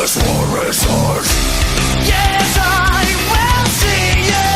Yes, I will see you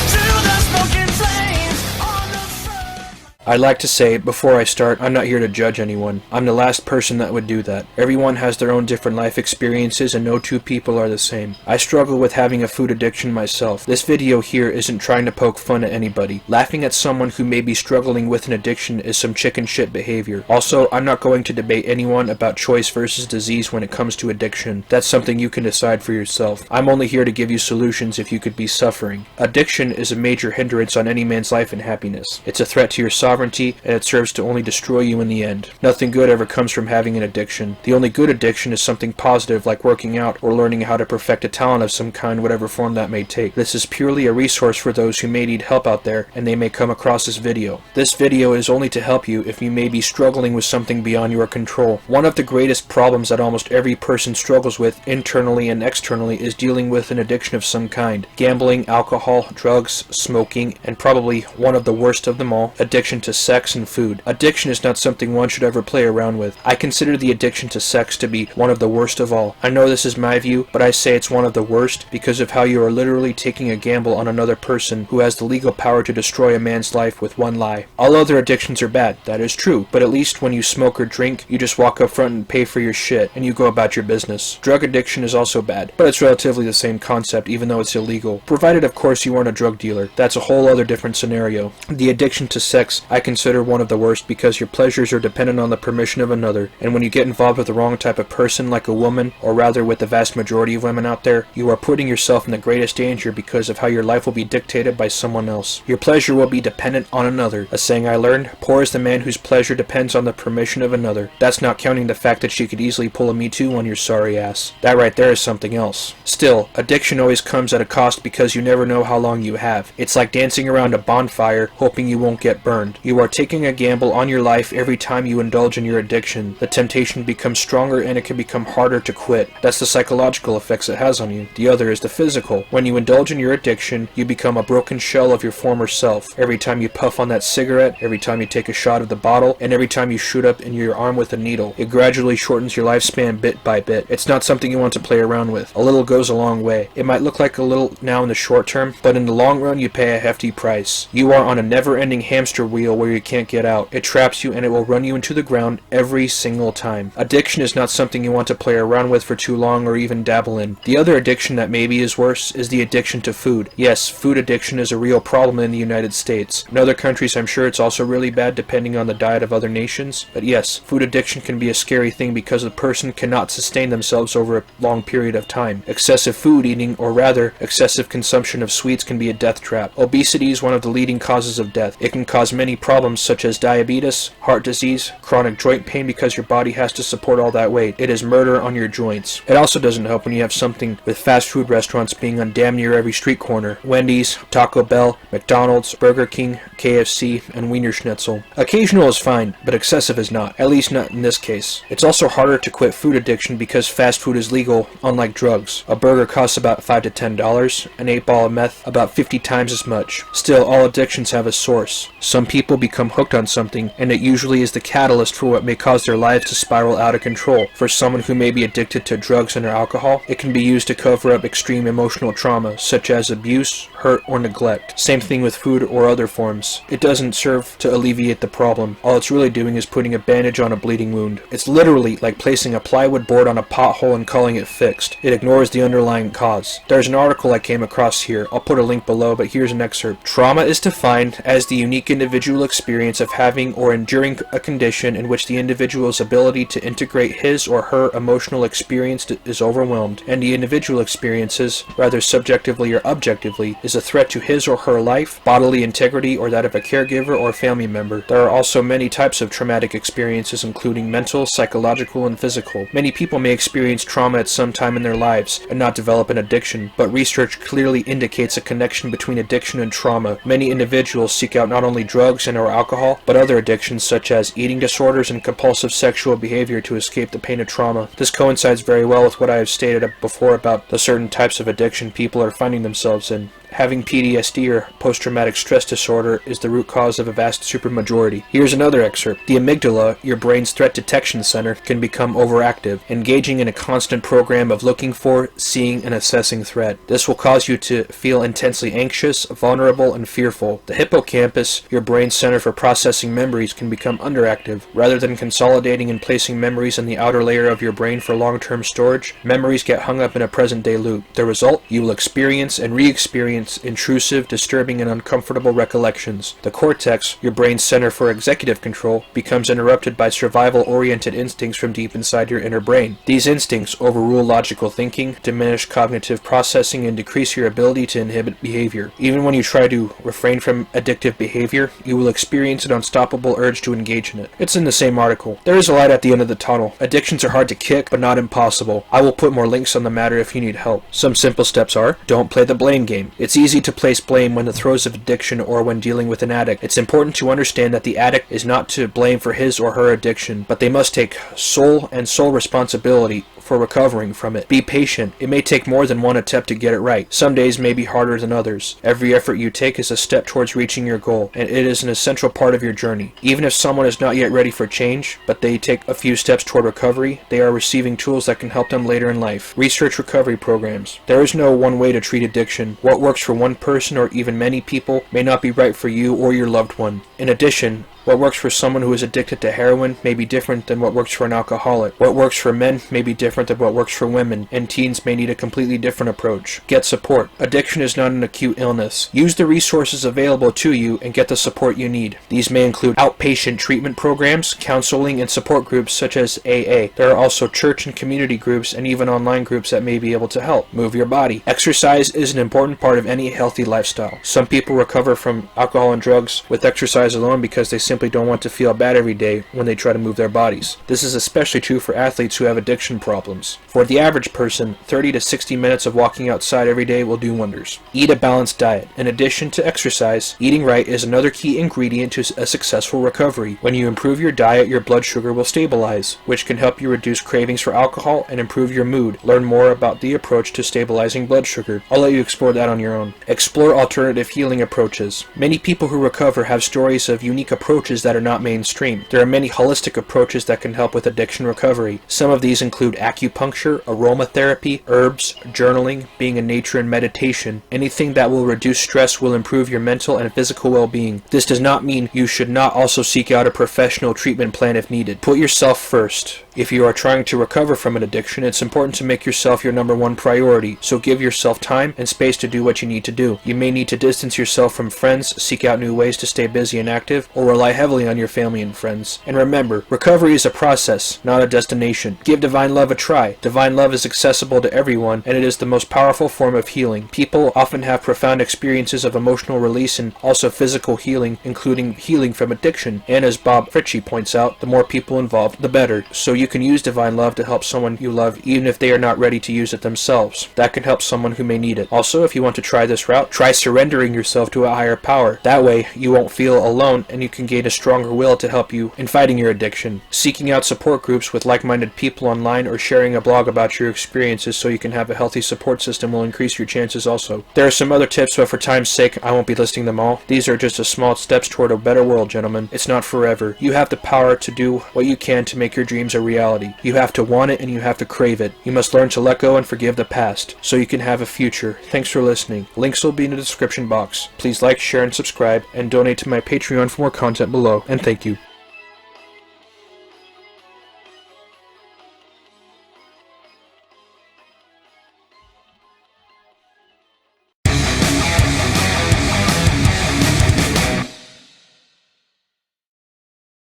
through the smoking flames on the front. I'd like to say, before I start, I'm not here to judge anyone. I'm the last person that would do that. Everyone has their own different life experiences and no two people are the same. I struggle with having a food addiction myself. This video here isn't trying to poke fun at anybody. Laughing at someone who may be struggling with an addiction is some chicken shit behavior. Also, I'm not going to debate anyone about choice versus disease when it comes to addiction. That's something you can decide for yourself. I'm only here to give you solutions if you could be suffering. Addiction is a major hindrance on any man's life and happiness. It's a threat to your sovereignty, and it serves to only destroy you in the end. Nothing good ever comes from having an addiction. The only good addiction is something positive like working out or learning how to perfect a talent of some kind, whatever form that may take. This is purely a resource for those who may need help out there and they may come across this video. This video is only to help you if you may be struggling with something beyond your control. One of the greatest problems that almost every person struggles with internally and externally is dealing with an addiction of some kind. Gambling, alcohol, drugs, smoking, and probably one of the worst of them all, addiction to sex and food. Addiction is not something one should ever play around with. I consider the addiction to sex to be one of the worst of all. I know this is my view, but I say it's one of the worst because of how you are literally taking a gamble on another person who has the legal power to destroy a man's life with one lie. All other addictions are bad, that is true, but at least when you smoke or drink, you just walk up front and pay for your shit, and you go about your business. Drug addiction is also bad, but it's relatively the same concept even though it's illegal. Provided of course you aren't a drug dealer. That's a whole other different scenario. The addiction to sex I consider one of the worst because your pleasures are dependent on the permission of another, and when you get involved with the wrong type of person like a woman, or rather with the vast majority of women out there, you are putting yourself in the greatest danger because of how your life will be dictated by someone else. Your pleasure will be dependent on another. A saying I learned, poor is the man whose pleasure depends on the permission of another. That's not counting the fact that she could easily pull a Me Too on your sorry ass. That right there is something else. Still, addiction always comes at a cost because you never know how long you have. It's like dancing around a bonfire hoping you won't get burned. You are taking a gamble on your life every time you indulge in your addiction. The temptation becomes stronger and it can become harder to quit. That's the psychological effects it has on you. The other is the physical. When you indulge in your addiction, you become a broken shell of your former self. Every time you puff on that cigarette, every time you take a shot of the bottle, and every time you shoot up in your arm with a needle, it gradually shortens your lifespan bit by bit. It's not something you want to play around with. A little goes a long way. It might look like a little now in the short term, but in the long run you pay a hefty price. You are on a never-ending hamster wheel where you can't get out. It traps you and it will run you into the ground every single time. Addiction is not something you want to play around with for too long or even dabble in. The other addiction that maybe is worse is the addiction to food. Yes, food addiction is a real problem in the United States. In other countries I'm sure it's also really bad depending on the diet of other nations. But yes, food addiction can be a scary thing because the person cannot sustain themselves over a long period of time. Excessive food eating, or rather excessive consumption of sweets, can be a death trap. Obesity is one of the leading causes of death. It can cause many problems such as diabetes, heart disease, chronic joint pain because your body has to support all that weight. It is murder on your joints. It also doesn't help when you have something with fast food restaurants being on damn near every street corner. Wendy's, Taco Bell, McDonald's, Burger King, KFC, and Wiener Schnitzel. Occasional is fine, but excessive is not. At least not in this case. It's also harder to quit food addiction because fast food is legal, unlike drugs. A burger costs about $5 to $10, an 8 ball of meth about 50 times as much. Still, all addictions have a source. Some people become hooked on something, and it usually is the catalyst for what may cause their lives to spiral out of control. For someone who may be addicted to drugs and or alcohol, it can be used to cover up extreme emotional trauma, such as abuse, hurt, or neglect. Same thing with food or other forms. It doesn't serve to alleviate the problem. All it's really doing is putting a bandage on a bleeding wound. It's literally like placing a plywood board on a pothole and calling it fixed. It ignores the underlying cause. There's an article I came across here. I'll put a link below, but here's an excerpt. Trauma is defined as the unique individual experience of having or enduring a condition in which the individual's ability to integrate his or her emotional experience is overwhelmed, and the individual experiences, rather subjectively or objectively, is a threat to his or her life, bodily integrity, or that of a caregiver or family member. There are also many types of traumatic experiences, including mental, psychological, and physical. Many people may experience trauma at some time in their lives and not develop an addiction, but research clearly indicates a connection between addiction and trauma. Many individuals seek out not only drugs and or alcohol, but other addictions such as eating disorders and compulsive sexual behavior to escape the pain of trauma. This coincides very well with what I have stated before about the certain types of addiction people are finding themselves in. having PTSD or post-traumatic stress disorder is the root cause of a vast supermajority. Here's another excerpt. The amygdala, your brain's threat detection center, can become overactive, engaging in a constant program of looking for, seeing, and assessing threat. This will cause you to feel intensely anxious, vulnerable, and fearful. The hippocampus, your brain's center for processing memories, can become underactive. Rather than consolidating and placing memories in the outer layer of your brain for long-term storage, memories get hung up in a present-day loop. The result? You will experience and re-experience intrusive, disturbing, and uncomfortable recollections. The cortex, your brain's center for executive control, becomes interrupted by survival-oriented instincts from deep inside your inner brain. These instincts overrule logical thinking, diminish cognitive processing, and decrease your ability to inhibit behavior. Even when you try to refrain from addictive behavior, you will experience an unstoppable urge to engage in it. It's in the same article. There is a light at the end of the tunnel. Addictions are hard to kick, but not impossible. I will put more links on the matter if you need help. Some simple steps are: don't play the blame game. It's easy to place blame when the throes of addiction or when dealing with an addict. It's important to understand that the addict is not to blame for his or her addiction, but they must take sole responsibility for recovering from it. Be patient. It may take more than one attempt to get it right. Some days may be harder than others. Every effort you take is a step towards reaching your goal, and it is an essential part of your journey. Even if someone is not yet ready for change, but they take a few steps toward recovery, they are receiving tools that can help them later in life. Research recovery programs. There is no one way to treat addiction. What works for one person or even many people may not be right for you or your loved one. In addition, what works for someone who is addicted to heroin may be different than what works for an alcoholic. What works for men may be different than what works for women, and teens may need a completely different approach. Get support. Addiction is not an acute illness. Use the resources available to you and get the support you need. These may include outpatient treatment programs, counseling, and support groups such as AA. There are also church and community groups and even online groups that may be able to help. Move your body. Exercise is an important part of any healthy lifestyle. Some people recover from alcohol and drugs with exercise alone because they simply don't want to feel bad every day when they try to move their bodies. This is especially true for athletes who have addiction problems. For the average person, 30 to 60 minutes of walking outside every day will do wonders. Eat a balanced diet. In addition to exercise, eating right is another key ingredient to a successful recovery. When you improve your diet, your blood sugar will stabilize, which can help you reduce cravings for alcohol and improve your mood. Learn more about the approach to stabilizing blood sugar. I'll let you explore that on your own. Explore alternative healing approaches. Many people who recover have stories of unique approaches that are not mainstream. There are many holistic approaches that can help with addiction recovery. Some of these include acupuncture, aromatherapy, herbs, journaling, being in nature, and meditation. Anything that will reduce stress will improve your mental and physical well-being. This does not mean you should not also seek out a professional treatment plan if needed. Put yourself first. If you are trying to recover from an addiction, it's important to make yourself your number one priority, so give yourself time and space to do what you need to do. You may need to distance yourself from friends, seek out new ways to stay busy and active, or rely heavily on your family and friends. And remember, recovery is a process, not a destination. Give Divine Love a try. Divine Love is accessible to everyone, and it is the most powerful form of healing. People often have profound experiences of emotional release and also physical healing, including healing from addiction. And as Bob Fritchie points out, the more people involved, the better. So you can use Divine Love to help someone you love even if they are not ready to use it themselves. That can help someone who may need it. Also, if you want to try this route, try surrendering yourself to a higher power. That way, you won't feel alone and you can gain a stronger will to help you in fighting your addiction. Seeking out support groups with like-minded people online or sharing a blog about your experiences so you can have a healthy support system will increase your chances also. There are some other tips, but for time's sake, I won't be listing them all. These are just a small steps toward a better world, gentlemen. It's not forever. You have the power to do what you can to make your dreams a reality. You have to want it and you have to crave it. You must learn to let go and forgive the past so you can have a future. Thanks for listening. Links will be in the description box. Please like, share, and subscribe, and donate to my Patreon for more content below. And thank you.